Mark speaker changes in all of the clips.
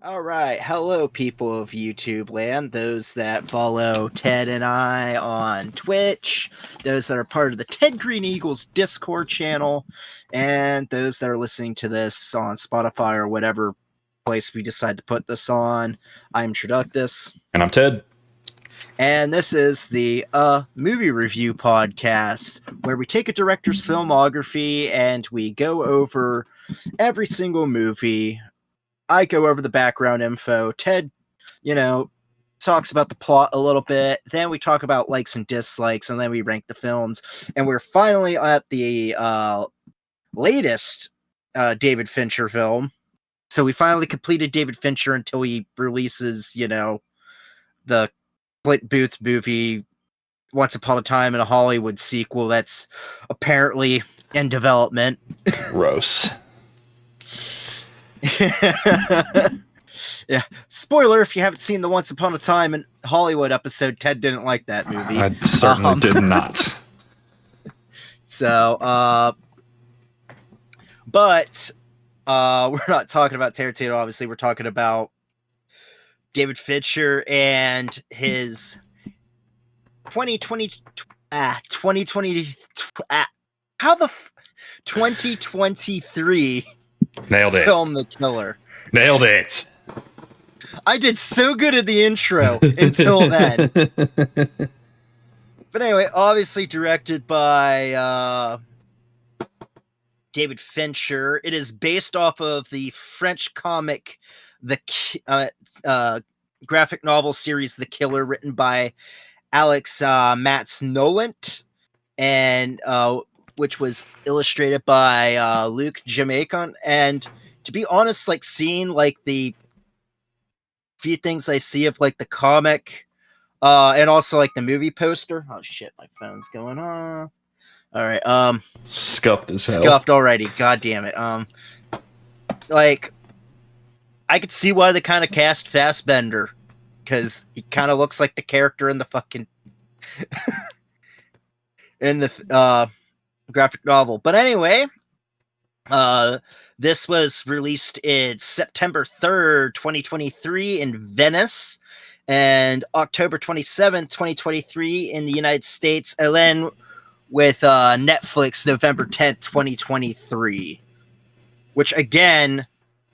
Speaker 1: All right. Hello, people of YouTube land. Those that follow Ted and I on Twitch, those that are part of the Ted Green Eagles Discord channel, and those that are listening to this on Spotify or whatever place we decide to put this on. I'm Traductus.
Speaker 2: And I'm Ted.
Speaker 1: And this is the movie review podcast where we take a director's filmography and we go over every single movie. I go over the background info. Ted, talks about the plot a little bit. Then we talk about likes and dislikes, and then we rank the films. And we're finally at the latest David Fincher film. So we finally completed David Fincher until he releases, the Clint Booth movie, Once Upon a Time in a Hollywood sequel that's apparently in development.
Speaker 2: Gross.
Speaker 1: Yeah. Spoiler, if you haven't seen the Once Upon a Time in Hollywood episode, Ted didn't like that movie.
Speaker 2: I certainly did not.
Speaker 1: So, but we're not talking about Tarantino, obviously. We're talking about David Fincher and his 2023
Speaker 2: Nailed it.
Speaker 1: film The Killer.
Speaker 2: Nailed it.
Speaker 1: I did so good at the intro until then. But anyway, obviously directed by David Fincher. It is based off of the French comic, the graphic novel series The Killer, written by Alex Matz Nolant, and which was illustrated by Luc Jamaican. And to be honest, like seeing like the few things I see of like the comic, and also like the movie poster. Oh shit, my phone's going off. All right,
Speaker 2: Scuffed as hell.
Speaker 1: Scuffed already. God damn it. Like I could see why they kind of cast Fassbender, because he kind of looks like the character in the fucking in the graphic novel. But anyway, this was released in September 3rd, 2023 in Venice, and October 27th, 2023 in the United States, and then with Netflix November 10th, 2023, which again,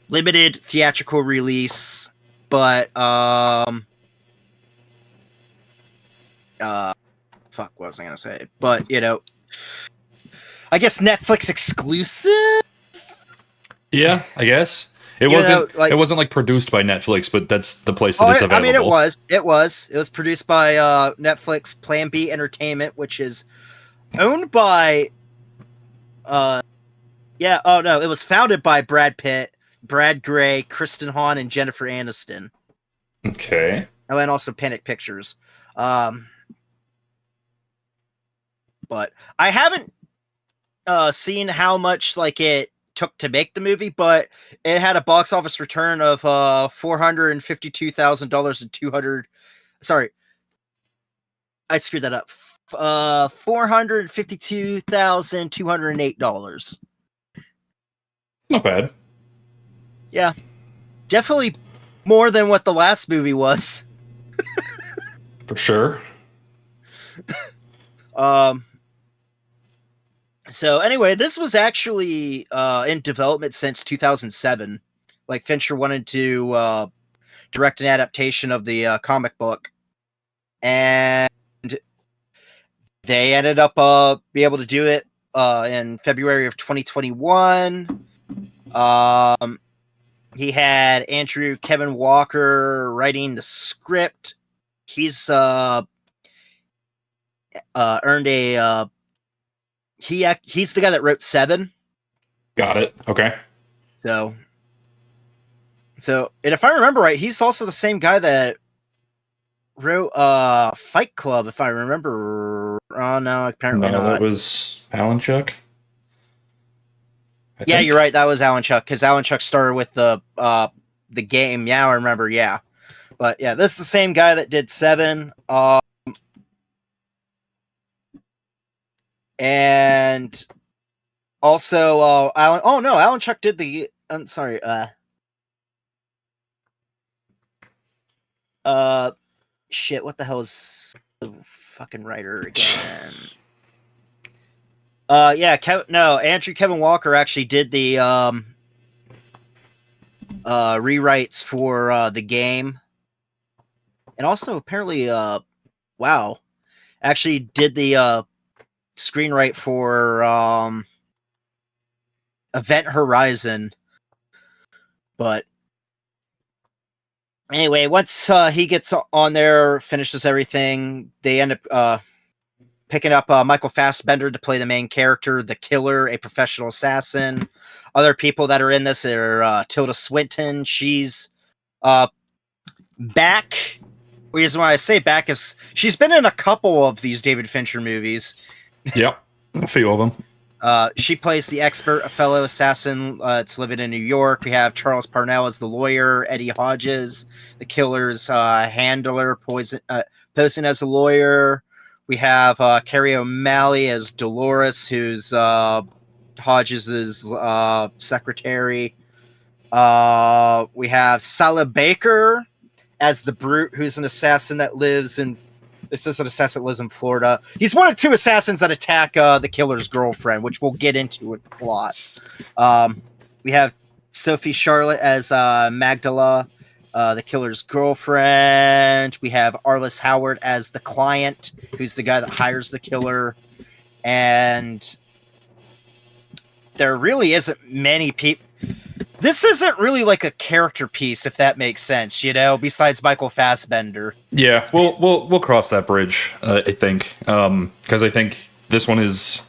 Speaker 1: limited theatrical release, but fuck, what was I gonna say? But I guess Netflix exclusive.
Speaker 2: Yeah, I guess it wasn't like produced by Netflix, but that's the place that it's available.
Speaker 1: I mean, it was produced by Netflix Plan B Entertainment, which is owned by it was founded by Brad Pitt, Brad Gray, Kristen Hahn, and Jennifer Aniston.
Speaker 2: Okay.
Speaker 1: And then also Panic Pictures. But I haven't seen how much like it took to make the movie, but it had a box office return of $452,000 and 200. Sorry, I screwed that up. $452,208.
Speaker 2: Not bad.
Speaker 1: Yeah, definitely more than what the last movie was.
Speaker 2: For sure.
Speaker 1: So anyway, this was actually in development since 2007. Like Fincher wanted to direct an adaptation of the comic book, and they ended up be able to do it in February of 2021. He had Andrew Kevin Walker writing the script. He's earned a he's the guy that wrote Seven.
Speaker 2: Got it. Okay.
Speaker 1: So, and if I remember right, he's also the same guy that wrote Fight Club, if I remember. Oh no, apparently not.
Speaker 2: That was Alan Chuck.
Speaker 1: Yeah, you're right. That was Alan Chuck, because Alan Chuck started with the game. Yeah, I remember. Yeah, but yeah, this is the same guy that did Seven. And also Alan. Oh no, Alan Chuck did the. I'm sorry. Shit, what the hell is the fucking writer again? Andrew Kevin Walker actually did the rewrites for the game. And also apparently actually did the screenwrite for Event Horizon. But anyway, once he gets on there, finishes everything, they end up picking up Michael Fassbender to play the main character, the killer, a professional assassin. Other people that are in this are Tilda Swinton. She's back. The reason why I say back is she's been in a couple of these David Fincher movies.
Speaker 2: Yep, a few of them.
Speaker 1: She plays the expert, a fellow assassin. It's living in New York. We have Charles Parnell as the lawyer, Eddie Hodges, the killer's handler, posing as a lawyer. We have Carrie O'Malley as Dolores, who's Hodges' secretary. We have Sala Baker as the Brute, who's an assassin that lives in... This is an assassin that lives in Florida. He's one of two assassins that attack the killer's girlfriend, which we'll get into with the plot. We have Sophie Charlotte as Magdala, the killer's girlfriend. We have Arliss Howard as the client, who's the guy that hires the killer. And there really isn't many people. This isn't really like a character piece, if that makes sense, besides Michael Fassbender.
Speaker 2: Yeah, we'll cross that bridge, I think, because I think this one is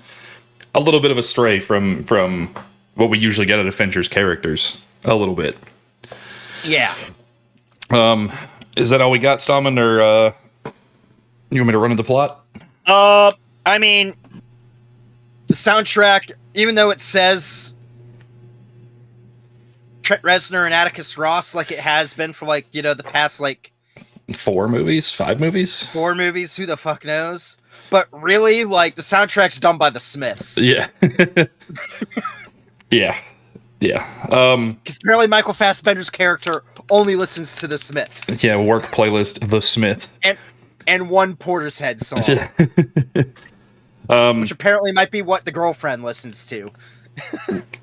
Speaker 2: a little bit of a stray from what we usually get out of Fincher's characters, a little bit.
Speaker 1: Yeah.
Speaker 2: Is that all we got, Stallman, or you want me to run into the plot?
Speaker 1: I mean, the soundtrack, even though it says Trent Reznor and Atticus Ross, like it has been for the past
Speaker 2: 5 movies,
Speaker 1: who the fuck knows? But really, the soundtrack's done by the Smiths.
Speaker 2: Yeah. Yeah.
Speaker 1: Because apparently Michael Fassbender's character only listens to the Smiths.
Speaker 2: Yeah, work playlist The Smith.
Speaker 1: And one Portishead song. Which apparently might be what the girlfriend listens to.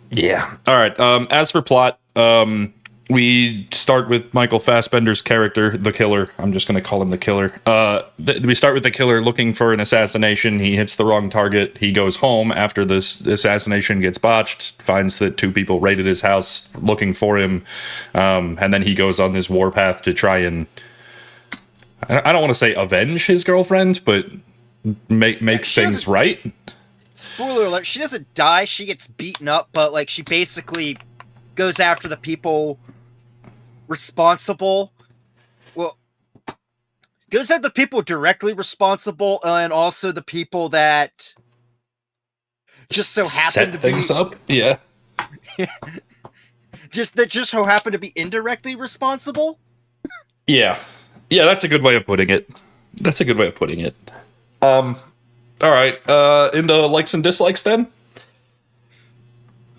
Speaker 2: Yeah. All right. As for plot, we start with Michael Fassbender's character, the killer. I'm just going to call him the killer. We start with the killer looking for an assassination. He hits the wrong target. He goes home after this assassination gets botched, finds that 2 people raided his house looking for him, and then he goes on this warpath to try and, I don't want to say avenge his girlfriend, but make things right.
Speaker 1: Spoiler alert, she doesn't die, she gets beaten up, but she basically goes after the people responsible. Well, goes after the people directly responsible, and also the people that just so happen
Speaker 2: set
Speaker 1: to
Speaker 2: things up. Yeah.
Speaker 1: just so happen to be indirectly responsible.
Speaker 2: Yeah, that's a good way of putting it. All right, into likes and dislikes then.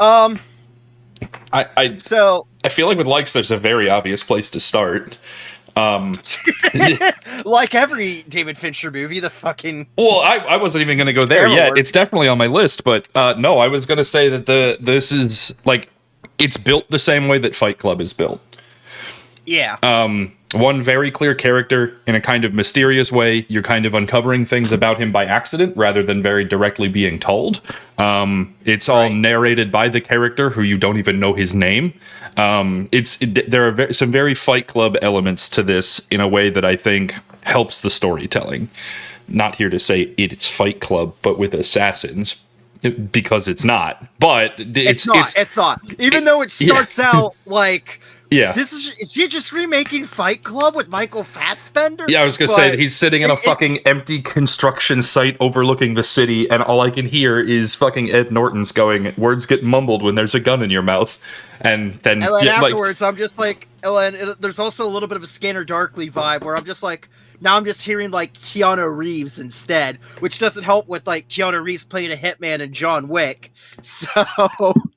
Speaker 2: I feel like with likes, there's a very obvious place to start.
Speaker 1: Like every David Fincher movie, the fucking...
Speaker 2: Well, I wasn't even going to go there yet. It's definitely on my list, but no, I was going to say that this is it's built the same way that Fight Club is built.
Speaker 1: Yeah.
Speaker 2: One very clear character in a kind of mysterious way. You're kind of uncovering things about him by accident rather than very directly being told. It's all narrated by the character who you don't even know his name. There are some very Fight Club elements to this in a way that I think helps the storytelling. Not here to say it's Fight Club, but with assassins, because it's not. But it's
Speaker 1: not. Even though it starts out like...
Speaker 2: Yeah.
Speaker 1: Is he just remaking Fight Club with Michael Fassbender?
Speaker 2: Yeah, I was going to say that he's sitting in a fucking empty construction site overlooking the city, and all I can hear is fucking Ed Norton's going, words get mumbled when there's a gun in your mouth. And then
Speaker 1: afterwards, I'm just like, Oh, and there's also a little bit of a Scanner Darkly vibe where I'm just like, now I'm just hearing like Keanu Reeves instead, which doesn't help with like Keanu Reeves playing a hitman in John Wick. So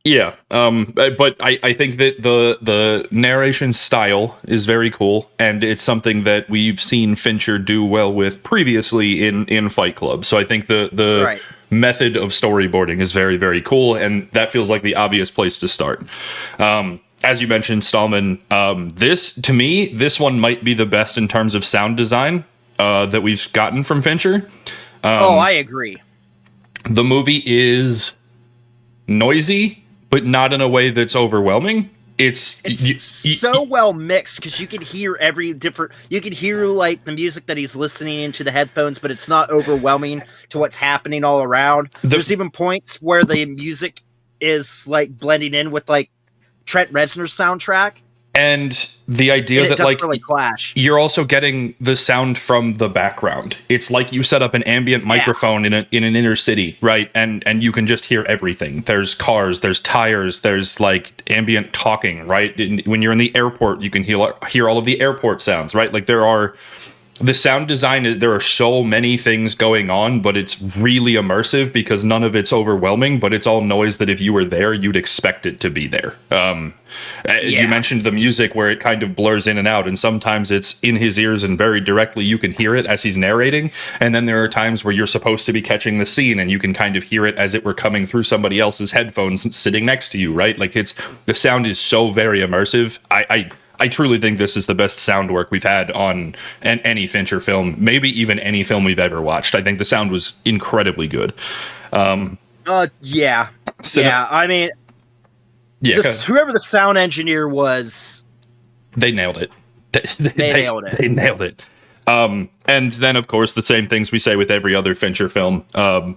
Speaker 2: Yeah, but I think that the narration style is very cool, and it's something that we've seen Fincher do well with previously in Fight Club. So I think the
Speaker 1: right.
Speaker 2: method of storyboarding is very, very cool, and that feels like the obvious place to start. As you mentioned, Stallman, to me, this one might be the best in terms of sound design that we've gotten from Fincher.
Speaker 1: I agree.
Speaker 2: The movie is noisy, but not in a way that's overwhelming. It's
Speaker 1: so well mixed because you can hear you can hear like the music that he's listening into the headphones, but it's not overwhelming to what's happening all around. There's even points where the music is like blending in with like Trent Reznor's soundtrack.
Speaker 2: And the idea that like
Speaker 1: really clash.
Speaker 2: You're also getting the sound from the background. It's like you set up an ambient microphone in an inner city, right? And you can just hear everything. There's cars, there's tires, there's like ambient talking, right? When you're in the airport, you can hear all of the airport sounds, right? Like the sound design, there are so many things going on, but it's really immersive because none of it's overwhelming, but it's all noise that if you were there, you'd expect it to be there. You mentioned the music where it kind of blurs in and out, and sometimes it's in his ears and very directly you can hear it as he's narrating, and then there are times where you're supposed to be catching the scene and you can kind of hear it as it were coming through somebody else's headphones sitting next to you, right? Like the sound is so very immersive. I truly think this is the best sound work we've had on any Fincher film, maybe even any film we've ever watched. I think the sound was incredibly good.
Speaker 1: Yeah. I mean, whoever the sound engineer was,
Speaker 2: they nailed it.
Speaker 1: They nailed it.
Speaker 2: They nailed it. And then, of course, the same things we say with every other Fincher film.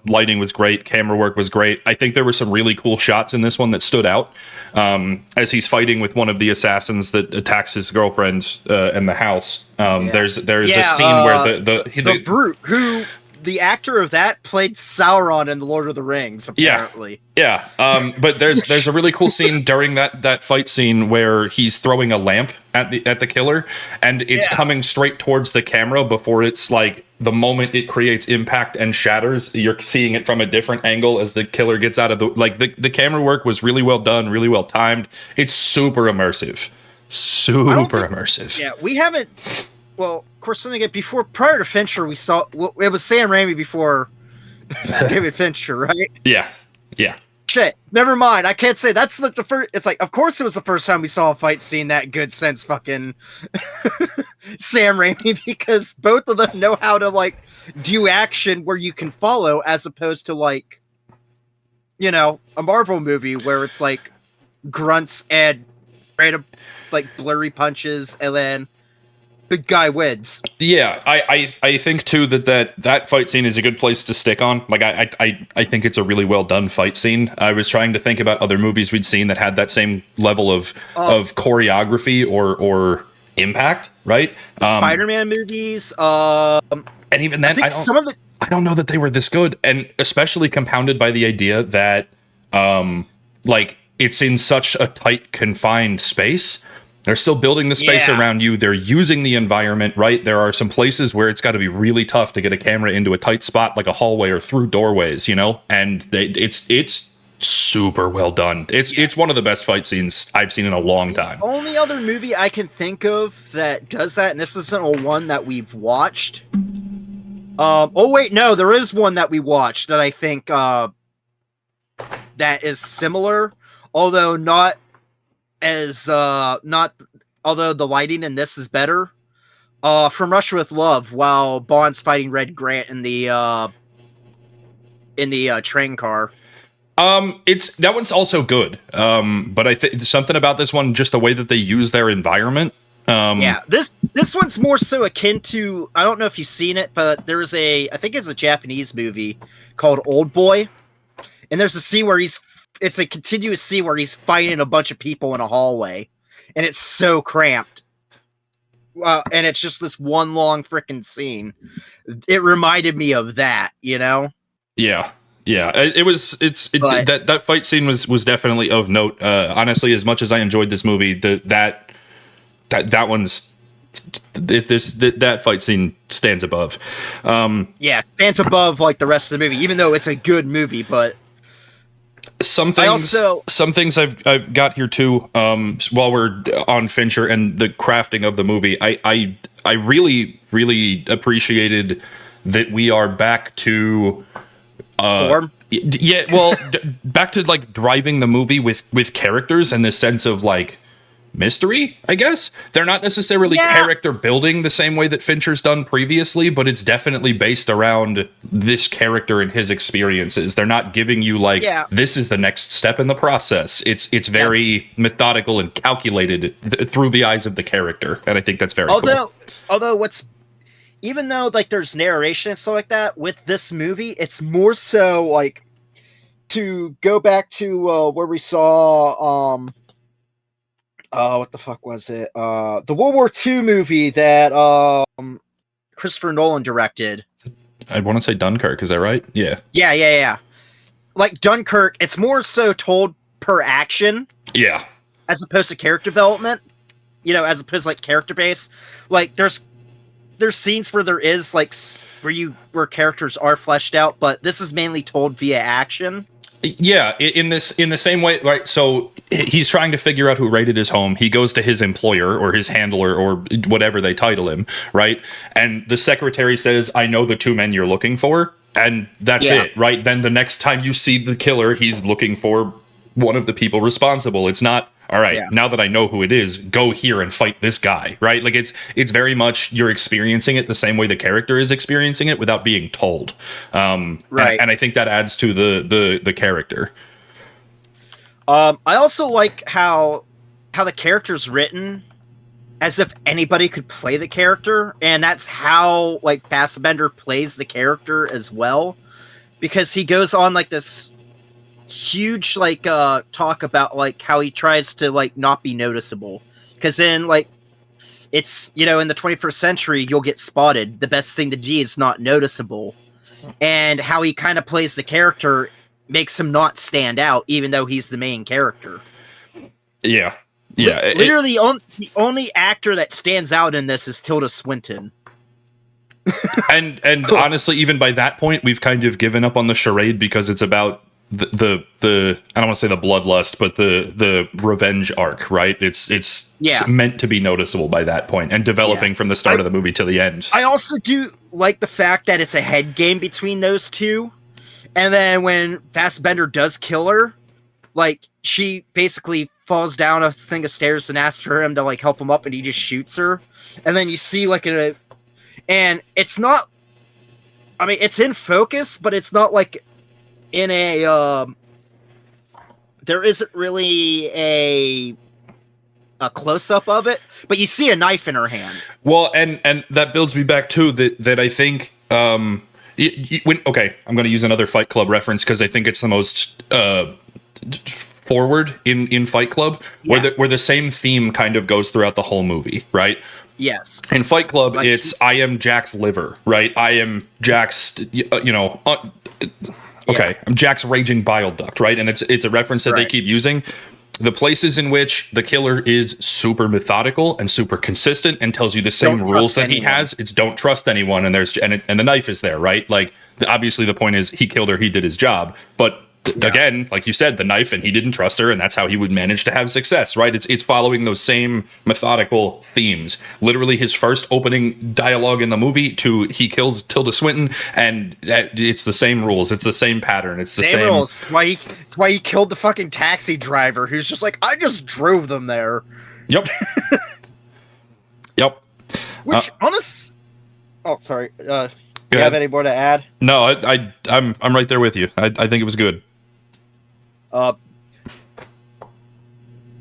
Speaker 2: Lighting was great. Camera work was great. I think there were some really cool shots in this one that stood out. As he's fighting with one of the assassins that attacks his girlfriend in the house. There's a scene where the
Speaker 1: brute who the actor of that played Sauron in The Lord of the Rings, apparently.
Speaker 2: Yeah. But there's a really cool scene during that fight scene where he's throwing a lamp at the killer, and it's coming straight towards the camera before it's like the moment it creates impact and shatters, you're seeing it from a different angle as the killer gets out of the camera work was really well done, really well timed. It's super immersive. Immersive.
Speaker 1: Yeah, we haven't. Well, of course, prior to Fincher, we saw it was Sam Raimi before David Fincher, right?
Speaker 2: Yeah.
Speaker 1: Shit, never mind. I can't say that's like the first. It's like, of course, it was the first time we saw a fight scene that good since fucking Sam Raimi, because both of them know how to like do action where you can follow, as opposed to like, a Marvel movie where it's like grunts and random like blurry punches and then big guy wins.
Speaker 2: Yeah, I think too that fight scene is a good place to stick on. Like I think it's a really well done fight scene. I was trying to think about other movies we'd seen that had that same level of choreography or impact, right?
Speaker 1: Spider-Man movies,
Speaker 2: and even then, I don't know that they were this good, and especially compounded by the idea that like it's in such a tight, confined space. They're still building the space around you. They're using the environment, right? There are some places where it's got to be really tough to get a camera into a tight spot, like a hallway or through doorways, and it's super well done. It's one of the best fight scenes I've seen in a long time.
Speaker 1: The only other movie I can think of that does that, and this isn't a one that we've watched. There is one that we watched that I think that is similar, although not as although the lighting in this is better. From Russia with Love, while Bond's fighting Red Grant in the train car.
Speaker 2: That one's also good. But I think something about this one, just the way that they use their environment.
Speaker 1: This one's more so akin to, I don't know if you've seen it, but I think it's a Japanese movie called Old Boy, and there's a scene where it's a continuous scene where he's fighting a bunch of people in a hallway, and it's so cramped. And it's just this one long freaking scene. It reminded me of that, Yeah.
Speaker 2: That fight scene was definitely of note. Honestly, as much as I enjoyed this movie, that that one's that fight scene stands above.
Speaker 1: Yeah, stands above like the rest of the movie, even though it's a good movie. But
Speaker 2: some things I've got here too. While we're on Fincher and the crafting of the movie, I really appreciated that we are back to
Speaker 1: form.
Speaker 2: Yeah, well, back to like driving the movie with characters and this sense of like mystery, I guess. They're not necessarily character building the same way that Fincher's done previously, but it's definitely based around this character and his experiences. They're not giving you like this is the next step in the process. It's very methodical and calculated through the eyes of the character, and I think that's very cool.
Speaker 1: Although even though like there's narration and stuff like that with this movie, it's more so like to go back to where we saw what the fuck was it? The World War II movie that Christopher Nolan directed.
Speaker 2: I want to say Dunkirk, is that right? Yeah.
Speaker 1: Yeah. Like Dunkirk, it's more so told per action.
Speaker 2: Yeah.
Speaker 1: As opposed to character development. As opposed to like character base. Like there's scenes where there is like where characters are fleshed out, but this is mainly told via action.
Speaker 2: Yeah, in the same way, right? So he's trying to figure out who raided his home. He goes to his employer or his handler or whatever they title him, right? And the secretary says, "I know the two men you're looking for," and that's it, right? Then the next time you see the killer, he's looking for one of the people responsible. It's not, all right, now that I know who it is, go here and fight this guy, right? Like it's very much you're experiencing it the same way the character is experiencing it without being told. Right. And I think that adds to the character.
Speaker 1: I also like how the character's written as if anybody could play the character, and that's how like Fassbender plays the character as well, because he goes on like this huge like talk about like how he tries to like not be noticeable, because then like it's in the 21st century you'll get spotted. The best thing to do is not noticeable, and how he kind of plays the character makes him not stand out even though he's the main character. Literally the only actor that stands out in this is Tilda Swinton.
Speaker 2: and honestly, even by that point we've kind of given up on the charade, because it's about the I don't want to say the bloodlust, but the revenge arc, right? It's meant to be noticeable by that point and developing from the start of the movie to the end. I
Speaker 1: also do like the fact that it's a head game between those two, and then when Fassbender does kill her, like she basically falls down a thing of stairs and asks for him to like help him up, and he just shoots her, and then you see like and it's not, I mean it's in focus, but it's not like in a there isn't really a close-up of it, but you see a knife in her hand.
Speaker 2: Well, and that builds me back to that I think I'm going to use another Fight Club reference because I think it's the most forward in Fight Club, where the same theme kind of goes throughout the whole movie, right?
Speaker 1: Yes.
Speaker 2: In Fight Club, like, it's I am Jack's liver, right? I am Jack's, I'm Jack's raging bile duct, right? And it's a reference that they keep using. The places in which the killer is super methodical and super consistent and tells you the same rules that he has, it's don't trust anyone, and and the knife is there, right? Like obviously the point is he killed her, he did his job, but again, like you said, the knife, and he didn't trust her, and that's how he would manage to have success, right? It's following those same methodical themes. Literally, his first opening dialogue in the movie to he kills Tilda Swinton, and it's the same rules. It's the same pattern. It's the same
Speaker 1: rules. It's why he killed the fucking taxi driver, who's just like, I just drove them there.
Speaker 2: Yep. Yep.
Speaker 1: Which, honest. Oh, sorry. You have any more to add?
Speaker 2: No, I'm right there with you. I think it was good.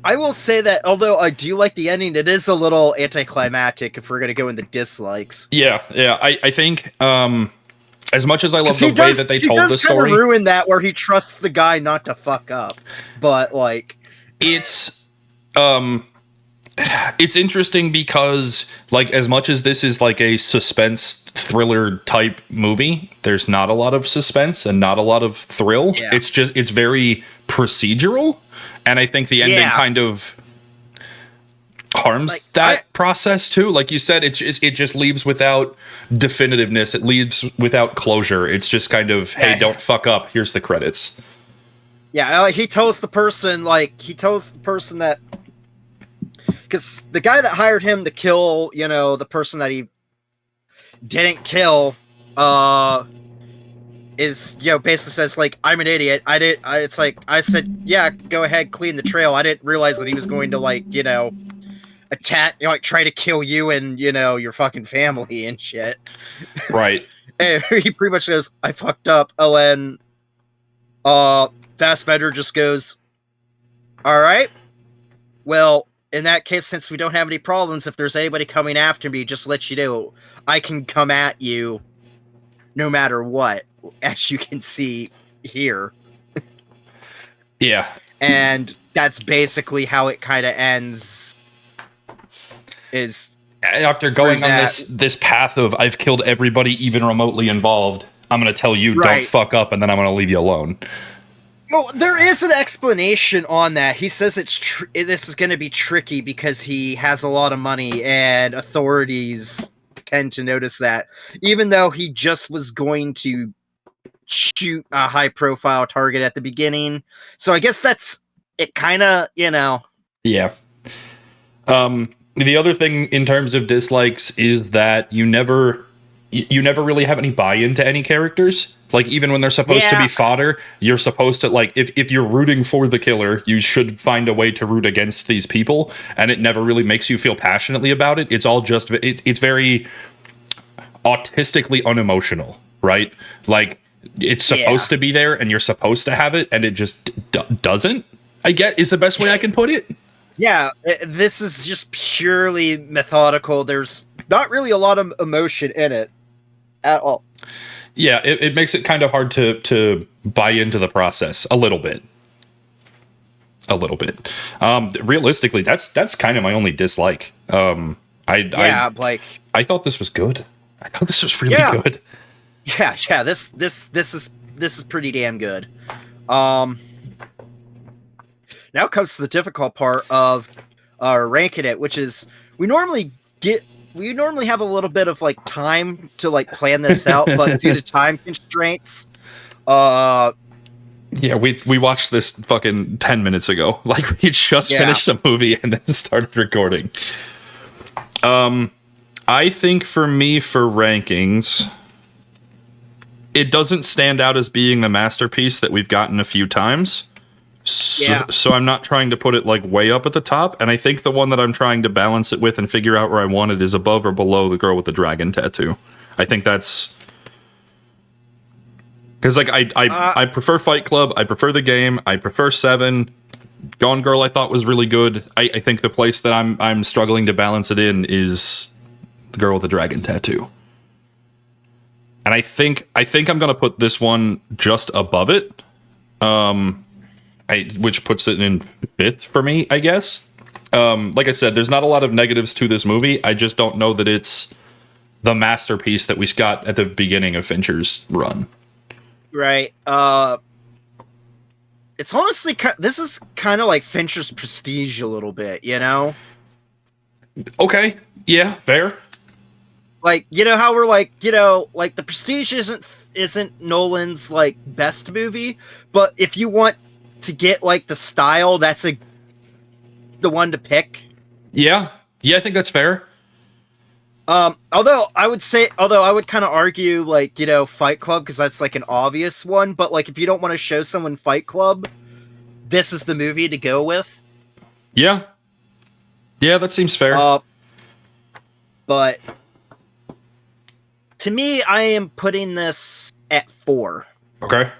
Speaker 1: I will say that although I do like the ending, it is a little anticlimactic if we're going to go into dislikes.
Speaker 2: Yeah. I think as much as I love the way that they told the story,
Speaker 1: he does ruin that where he trusts the guy not to fuck up. But like,
Speaker 2: it's interesting because like as much as this is like a suspense thriller type movie, there's not a lot of suspense and not a lot of thrill. Yeah. It's very procedural, and I think the ending kind of harms process too. Like you said, it just leaves without definitiveness. It leaves without closure. It's just kind of, hey, don't fuck up. Here's the credits.
Speaker 1: Yeah, he tells the person that, because the guy that hired him to kill, the person that he didn't kill, is, basically says, like, I'm an idiot. It's like, I said, yeah, go ahead, clean the trail. I didn't realize that he was going to, like, attack, try to kill you and, your fucking family and shit.
Speaker 2: Right.
Speaker 1: And he pretty much goes, I fucked up. Oh, and, Fassbender just goes, all right, well, in that case, since we don't have any problems, if there's anybody coming after me, just let you know, I can come at you no matter what, as you can see here.
Speaker 2: Yeah.
Speaker 1: And that's basically how it kind of ends. Is
Speaker 2: after going on this path of, I've killed everybody even remotely involved, I'm going to tell you, don't fuck up, and then I'm going to leave you alone.
Speaker 1: Well, there is an explanation on that. He says this is going to be tricky because he has a lot of money and authorities tend to notice that, even though he just was going to shoot a high-profile target at the beginning. So I guess that's it. Kind of,
Speaker 2: Yeah. The other thing in terms of dislikes is that you never really have any buy-in to any characters. Like, even when they're supposed to be fodder, you're supposed to, like, if you're rooting for the killer, you should find a way to root against these people, and it never really makes you feel passionately about it. It's all just, it's very autistically unemotional, right? Like, it's supposed to be there, and you're supposed to have it, and it just doesn't, I get, is the best way I can put it.
Speaker 1: Yeah, this is just purely methodical. There's not really a lot of emotion in it at all.
Speaker 2: Yeah, it makes it kind of hard to buy into the process a little bit. Realistically, that's kind of my only dislike. I thought this was good. I thought this was really good.
Speaker 1: Yeah. This is pretty damn good. Now comes to the difficult part of ranking it, which is we normally have a little bit of like time to like plan this out, but due to time constraints,
Speaker 2: we watched this fucking 10 minutes ago. Like, we just finished the movie and then started recording. I think for me, for rankings, it doesn't stand out as being the masterpiece that we've gotten a few times. So I'm not trying to put it like way up at the top, and I think the one that I'm trying to balance it with and figure out where I want it is above or below The Girl with the Dragon Tattoo. I think that's because, like, I prefer Fight Club, I prefer The Game, I prefer Seven. Gone Girl I thought was really good. I think the place that I'm struggling to balance it in is The Girl with the Dragon Tattoo. And I think I'm gonna put this one just above it. Which puts it in fifth for me, I guess. Like I said, there's not a lot of negatives to this movie. I just don't know that it's the masterpiece that we got at the beginning of Fincher's run.
Speaker 1: Right. It's honestly, this is kind of like Fincher's Prestige a little bit, you know?
Speaker 2: Okay. Yeah, fair.
Speaker 1: Like, you know how we're like, like The Prestige isn't Nolan's like best movie, but if you want to get like the style, that's the one to pick.
Speaker 2: Yeah, I think that's fair.
Speaker 1: Although I would kind of argue like, Fight Club, because that's like an obvious one, but like if you don't want to show someone Fight Club, this is the movie to go with.
Speaker 2: Yeah, that seems fair.
Speaker 1: But to me, I am putting this at 4.
Speaker 2: Okay.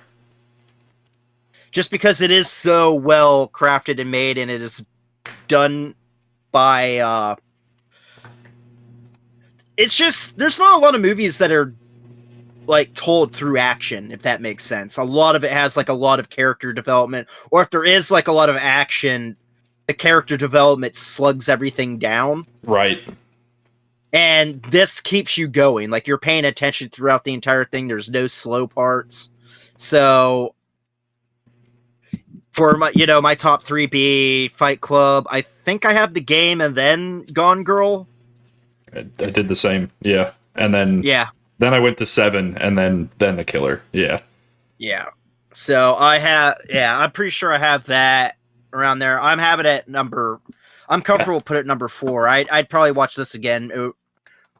Speaker 1: Just because it is so well crafted and made, and it is done by, it's just, there's not a lot of movies that are, like, told through action, if that makes sense. A lot of it has, like, a lot of character development, or if there is, like, a lot of action, the character development slugs everything down.
Speaker 2: Right.
Speaker 1: And this keeps you going. Like, you're paying attention throughout the entire thing. There's no slow parts. So for my top 3 be Fight Club. I think I have The Game and then Gone Girl.
Speaker 2: I did the same. Yeah. And then I went to 7 and then The Killer. Yeah.
Speaker 1: Yeah. So I'm pretty sure I have that around there. I'm having it I'm comfortable put it number 4. I'd probably watch this again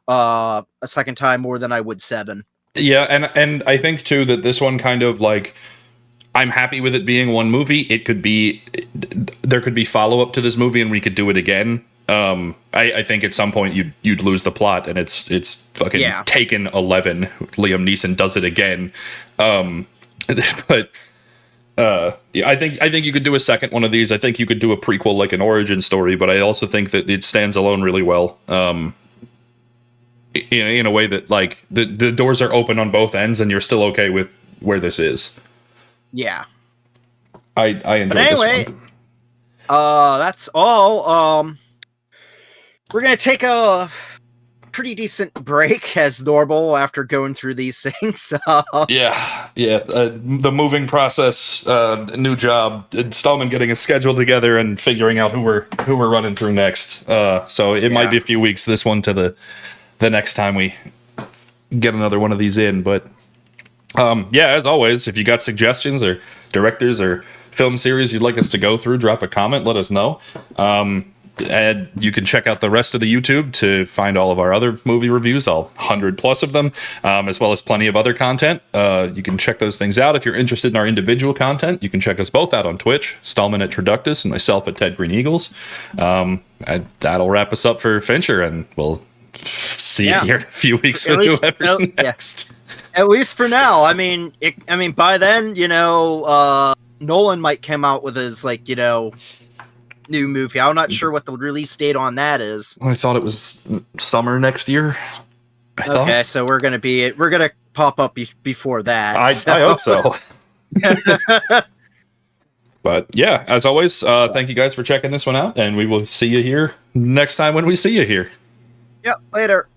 Speaker 1: a second time more than I would 7.
Speaker 2: Yeah, and I think too that this one kind of like, I'm happy with it being one movie. There could be follow up to this movie and we could do it again. I think at some point you'd lose the plot and it's fucking Taken 11. Liam Neeson does it again. But I think you could do a second one of these. I think you could do a prequel, like an origin story, but I also think that it stands alone really well. In a way that like the doors are open on both ends and you're still okay with where this is.
Speaker 1: Yeah.
Speaker 2: I enjoyed this one.
Speaker 1: That's all. We're gonna take a pretty decent break as normal after going through these things.
Speaker 2: Yeah. The moving process, new job, Stallman getting his schedule together and figuring out who we're running through next. So it might be a few weeks this one to the next time we get another one of these in. But as always, if you got suggestions or directors or film series you'd like us to go through, drop a comment, let us know. And you can check out the rest of the YouTube to find all of our other movie reviews, all 100+ of them, as well as plenty of other content. You can check those things out. If you're interested in our individual content, you can check us both out on Twitch, Stallman at Traductus and myself at Ted Green Eagles. That'll wrap us up for Fincher, and we'll see you here in a few weeks with whoever's next.
Speaker 1: At least for now. I mean, by then, Nolan might come out with his new movie. I'm not sure what the release date on that is.
Speaker 2: I thought it was summer next year.
Speaker 1: Okay, so we're gonna pop up before that.
Speaker 2: I hope so. But yeah, as always, thank you guys for checking this one out, and we will see you here next time when we see you here.
Speaker 1: Yep, later.